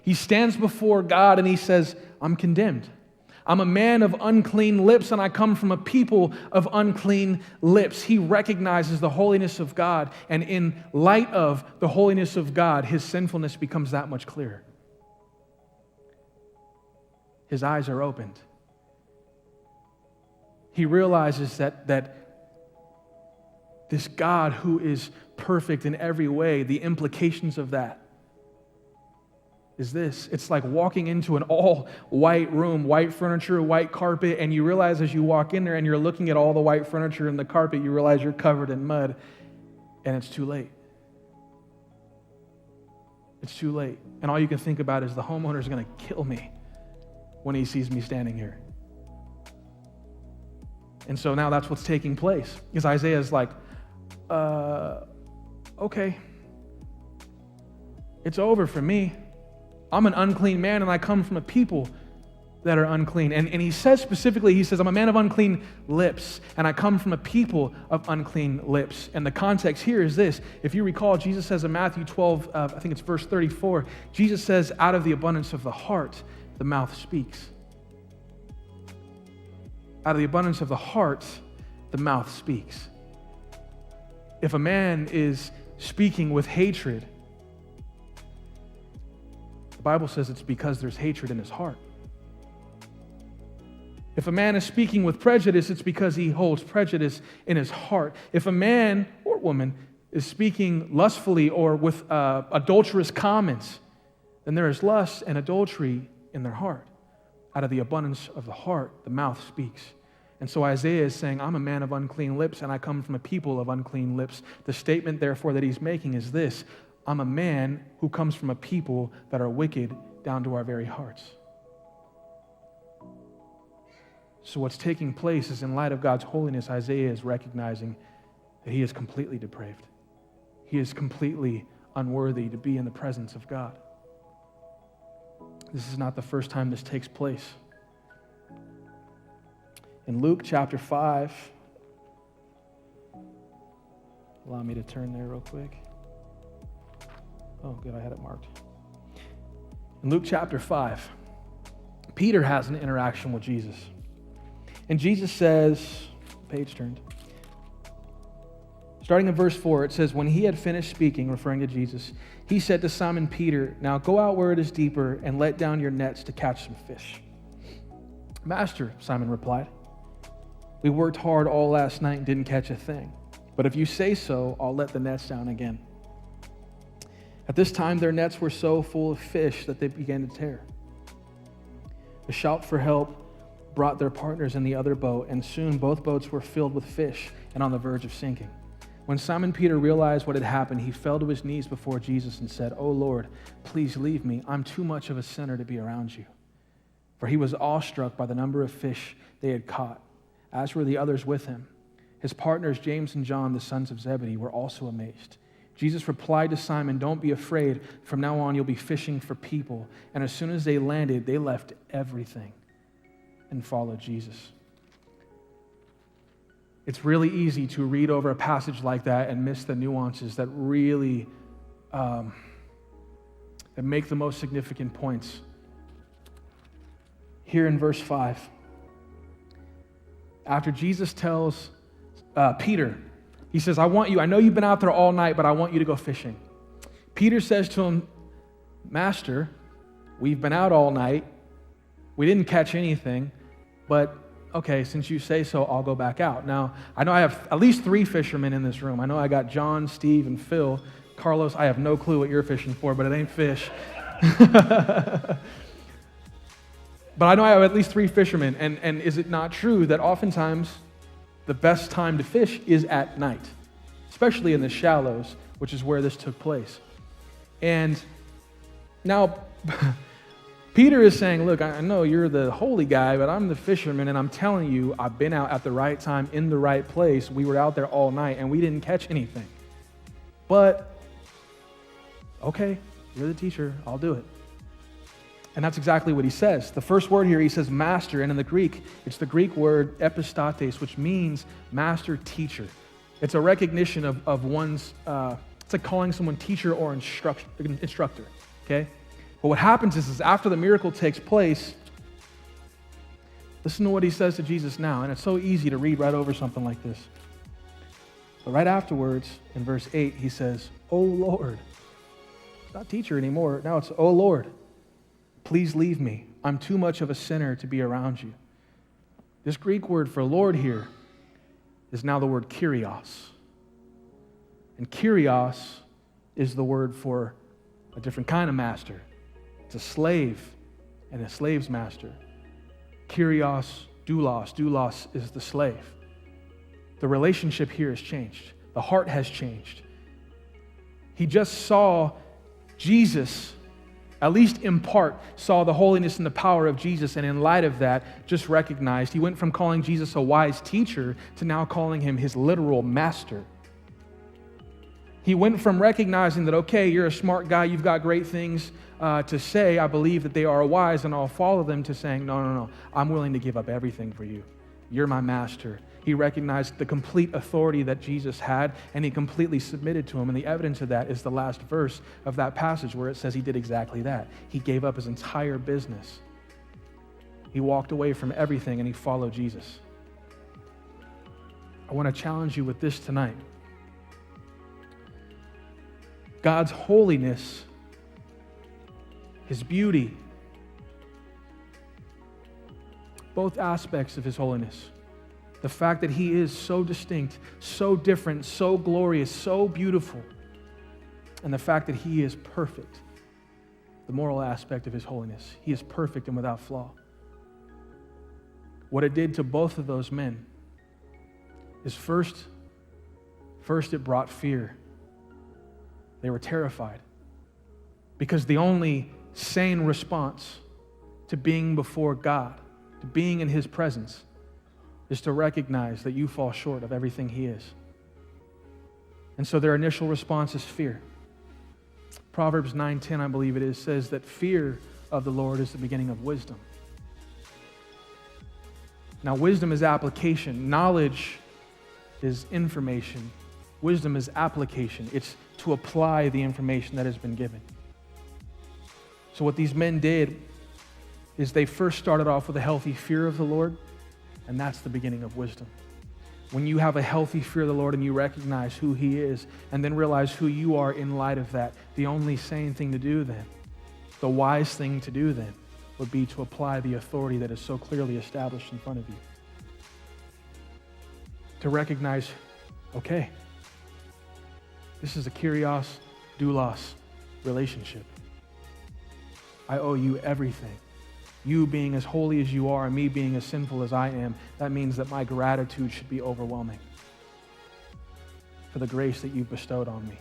He stands before God and he says, I'm condemned. I'm a man of unclean lips, and I come from a people of unclean lips. He recognizes the holiness of God, and in light of the holiness of God, his sinfulness becomes that much clearer. His eyes are opened. He realizes that this God who is perfect in every way, the implications of that is this. It's like walking into an all-white room, white furniture, white carpet, and you realize as you walk in there and you're looking at all the white furniture and the carpet, you realize you're covered in mud, and it's too late. It's too late. And all you can think about is the homeowner's going to kill me when he sees me standing here. And so now that's what's taking place. Because Isaiah's like, okay, it's over for me. I'm an unclean man, and I come from a people that are unclean. And he says specifically, he says, I'm a man of unclean lips, and I come from a people of unclean lips. And the context here is this. If you recall, Jesus says in Matthew 12, I think it's verse 34, Jesus says, out of the abundance of the heart, the mouth speaks. Out of the abundance of the heart, the mouth speaks. If a man is speaking with hatred, the Bible says it's because there's hatred in his heart. If a man is speaking with prejudice, it's because he holds prejudice in his heart. If a man or woman is speaking lustfully or with adulterous comments, then there is lust and adultery in their heart. Out of the abundance of the heart, the mouth speaks. And so Isaiah is saying, I'm a man of unclean lips, and I come from a people of unclean lips. The statement, therefore, that he's making is this: I'm a man who comes from a people that are wicked down to our very hearts. So what's taking place is, in light of God's holiness, Isaiah is recognizing that he is completely depraved. He is completely unworthy to be in the presence of God. This is not the first time this takes place. In Luke chapter 5, allow me to turn there real quick. Oh, good, I had it marked. In Luke chapter 5, Peter has an interaction with Jesus. And Jesus says, page turned. Starting in verse 4, it says, when he had finished speaking, referring to Jesus, he said to Simon Peter, now go out where it is deeper and let down your nets to catch some fish. Master, Simon replied, we worked hard all last night and didn't catch a thing. But if you say so, I'll let the nets down again. At this time, their nets were so full of fish that they began to tear. A shout for help brought their partners in the other boat, and soon both boats were filled with fish and on the verge of sinking. When Simon Peter realized what had happened, he fell to his knees before Jesus and said, "Oh Lord, please leave me. I'm too much of a sinner to be around you." For he was awestruck by the number of fish they had caught, as were the others with him. His partners, James and John, the sons of Zebedee, were also amazed. Jesus replied to Simon, "Don't be afraid. From now on, you'll be fishing for people." And as soon as they landed, they left everything and followed Jesus. It's really easy to read over a passage like that and miss the nuances that really that make the most significant points. Here in verse 5, after Jesus tells Peter, he says, I know you've been out there all night, but I want you to go fishing. Peter says to him, "Master, we've been out all night. We didn't catch anything, but okay, since you say so, I'll go back out." Now, I know I have at least 3 fishermen in this room. I know I got John, Steve, and Phil. Carlos, I have no clue what you're fishing for, but it ain't fish. But I know I have at least 3 fishermen, and is it not true that oftentimes the best time to fish is at night, especially in the shallows, which is where this took place? And now, Peter is saying, look, I know you're the holy guy, but I'm the fisherman, and I'm telling you, I've been out at the right time, in the right place. We were out there all night, and we didn't catch anything. But, okay, you're the teacher, I'll do it. And that's exactly what he says. The first word here, he says master, and in the Greek, it's the Greek word epistates, which means master, teacher. It's a recognition of one's, it's like calling someone teacher or instructor, okay? But what happens is after the miracle takes place, listen to what he says to Jesus now. And it's so easy to read right over something like this. But right afterwards, in verse 8, he says, "Oh Lord." It's not teacher anymore. Now it's, "Oh Lord, please leave me. I'm too much of a sinner to be around you." This Greek word for Lord here is now the word Kyrios. And Kyrios is the word for a different kind of master. It's a slave and a slave's master. Kyrios, doulos. Doulos is the slave. The relationship here has changed. The heart has changed. He just saw Jesus, at least in part, saw the holiness and the power of Jesus, and in light of that, just recognized. He went from calling Jesus a wise teacher to now calling him his literal master. He went from recognizing that, okay, you're a smart guy, you've got great things to say, I believe that they are wise and I'll follow them, to saying, no, I'm willing to give up everything for you. You're my master. He recognized the complete authority that Jesus had, and he completely submitted to him. And the evidence of that is the last verse of that passage where it says he did exactly that. He gave up his entire business. He walked away from everything and he followed Jesus. I want to challenge you with this tonight. God's holiness, his beauty, both aspects of his holiness. The fact that he is so distinct, so different, so glorious, so beautiful, and the fact that he is perfect, the moral aspect of his holiness. He is perfect and without flaw. What it did to both of those men is first it brought fear. They were terrified because the only sane response to being before God, to being in his presence, is to recognize that you fall short of everything he is. And so their initial response is fear. Proverbs 9:10, I believe it is, says that fear of the Lord is the beginning of wisdom. Now, wisdom is application. Knowledge is information. Wisdom is application. It's to apply the information that has been given. So what these men did is they first started off with a healthy fear of the Lord, and that's the beginning of wisdom. When you have a healthy fear of the Lord and you recognize who he is and then realize who you are in light of that, the only sane thing to do then, the wise thing to do then, would be to apply the authority that is so clearly established in front of you. To recognize, okay, this is a Kyrios, doulos relationship. I owe you everything. You being as holy as you are and me being as sinful as I am, that means that my gratitude should be overwhelming for the grace that you've bestowed on me.